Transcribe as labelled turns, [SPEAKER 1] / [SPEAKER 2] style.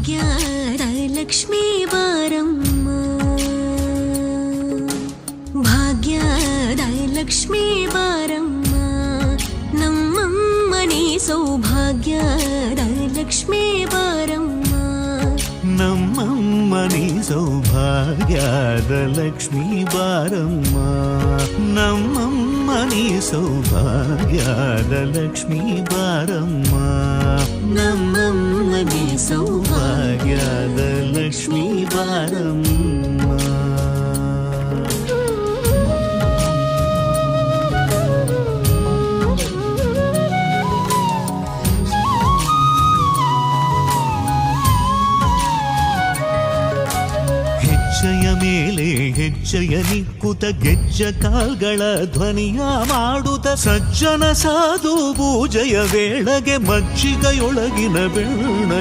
[SPEAKER 1] ಭಾಗ್ಯದ ಲಕ್ಷ್ಮೀ ಬಾರಮ್ಮ, ಭಾಗ್ಯದ ಲಕ್ಷ್ಮೀ ಬಾರಮ್ಮ, ನಮ್ಮಮ್ಮನಿ ಸೌಭಾಗ್ಯದ ಲಕ್ಷ್ಮೀ ಬಾರಮ್ಮ,
[SPEAKER 2] ನಮ್ಮಮ್ಮನಿ ಸೌಭಾಗ್ಯದ ಲಕ್ಷ್ಮೀ ಬಾರಮ್ಮ, ನಮ್ಮಮ್ಮನಿ ಸೌಭಾಗ್ಯದ ಲಕ್ಷ್ಮೀ ಬಾರಮ್ಮ, ನಮ್ಮಮ್ಮನಿ ಸೌಭಾಗ್ಯದ ಲಕ್ಷ್ಮೀ ಬಾರಮ್ಮ. ಹೆಜ್ಜೆಯ ಮೇಲೆ ಹೆಜ್ಜೆಯ ನಿಕ್ಕುತ ಗೆಜ್ಜ ಕಾಲ್ಗಳ ಧ್ವನಿಯ ಮಾಡುತ್ತ ಸಜ್ಜನ ಸಾಧು ಪೂಜೆಯ ವೇಳೆಗೆ ಮಜ್ಜಿಗೆಯೊಳಗಿನ ಬೆಣ್ಣ